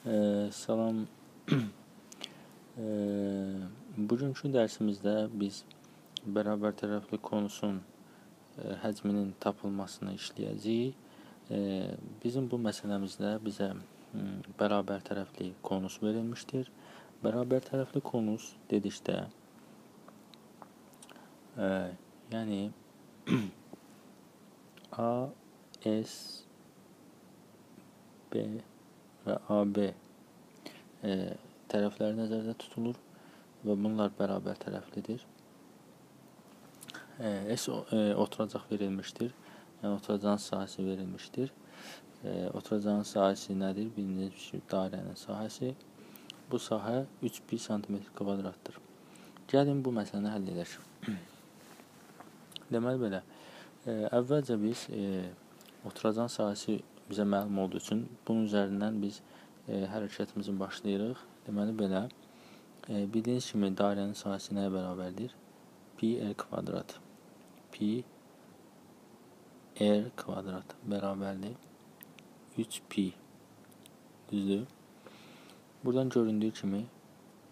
Salam. Bugünkü dərsimizdə biz bərabər tərəfli konusun həcminin tapılmasını işləyəcəyik. Bizim bu məsələmizdə bizə bərabər tərəfli konus verilmişdir. Bərabər tərəfli konus dedikdə, yəni A, S, B və AB tərəfləri nəzərdə tutulur və bunlar bərabər tərəflidir. S oturacaq verilmişdir. Yəni oturacağın sahəsi verilmişdir. Oturacağın sahəsi nədir? Bildiyiniz kimi dairənin sahəsi. Bu sahə 3 pi cm kvadratdır. Gəlin bu məsələni həll edək. Deməli belə, əvvəlcə biz oturacağın sahəsi bizə məlum olduğu üçün bunun üzərindən biz hərəkətimizi başlayırıq. Deməli belə, bildiyiniz kimi dairənin sahəsi nəyə bərabərdir? Pi r kvadrat. Pi r kvadrat bərabərdir 3 pi. Düzdür? Buradan göründüyü kimi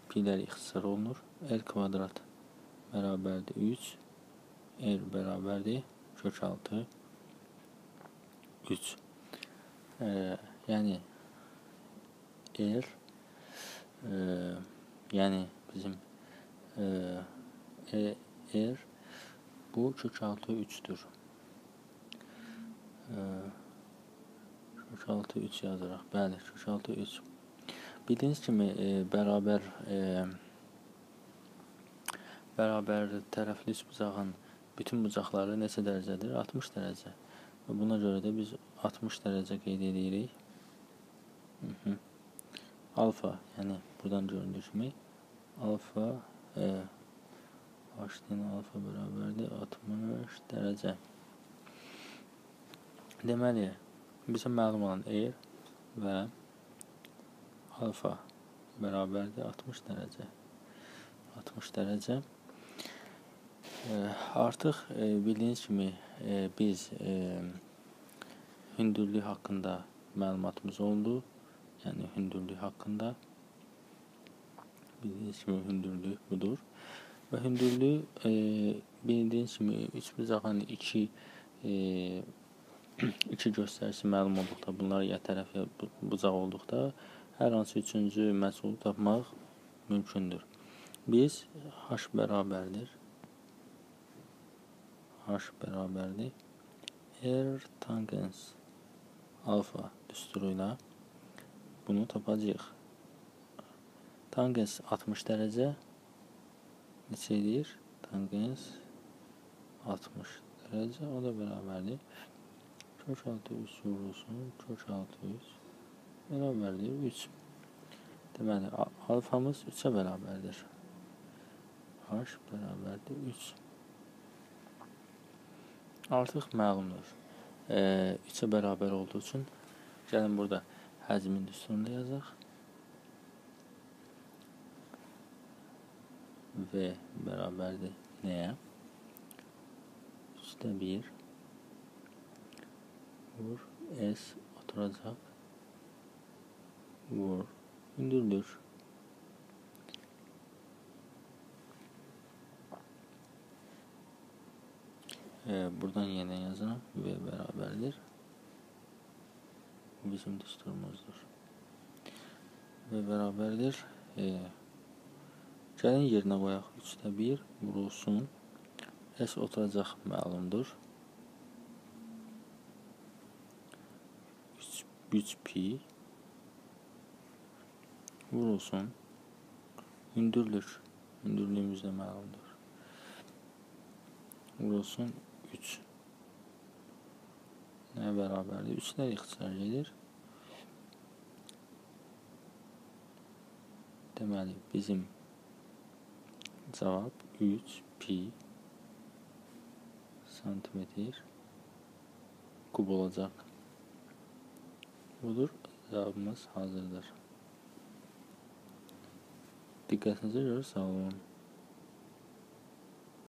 pi'lər ixtisar olunur. R kvadrat bərabərdir 3. R bərabərdir kök altı 3. Yəni R yəni bizim R bu kök altı 3'dür. Kök altı 3 yazaraq. Bəli, kök altı 3. Bildiyiniz kimi bərabər tərəfli üçbucağın bütün bucaqları neçə dərəcədir? 60 dərəcə. Və buna görə də biz 60 dərəcə qeyd edirik. Alfa, yəni buradan göründüyü kimi alfa H-dən alfa bərabərdir 60 dərəcə. Deməli, bizə məlum olan R və alfa bərabərdir 60 dərəcə. 60 dərəcə. Artıq bildiyiniz kimi biz hündürlük haqqında məlumatımız oldu. Yəni hündürlük haqqında bildiyiniz kimi hündürlük budur. Və hündürlük bildiyiniz kimi üçbucağın iki göstəricisi məlum olduqda, bunlar ya tərəf ya bucaq olduqda hər hansı üçüncü məhsulu tapmaq mümkündür. Biz H bərabərdir R tangens alfa düsturu ilə bunu tapacağıq. Tangens 60 dərəcə neçə edir? Tangens 60 dərəcə, o da bərabərdir. Kök altı 3 vurulsun, kök altı 3 bərabərdir 3. Deməli, alfamız 3'ə bərabərdir. H bərabərdir 3. Artıq məlumdur. 3'ə bərabər olduğu üçün gəlin burada həcmin düsturunda yazaq. V bərabərdir nəyə? 3'də 1 vur S oturacaq vur hündürlük. Buradan yenə yazıram. V bərabərdir. Bu bizim düsturumuzdur. V bərabərdir. Gəlin yerinə qoyaq. 3'də 1 vurulsun. S oturacaq məlumdur. 3 pi vurulsun. Hündürlüyümüz də məlumdur. Vurulsun 3. Nəyə bərabərdir? 3'lər ixtisar edir. Deməli, bizim cavab 3 pi santimetr kub olacaq. Budur, cavabımız hazırdır. Diqqətinizə görə sağ olun.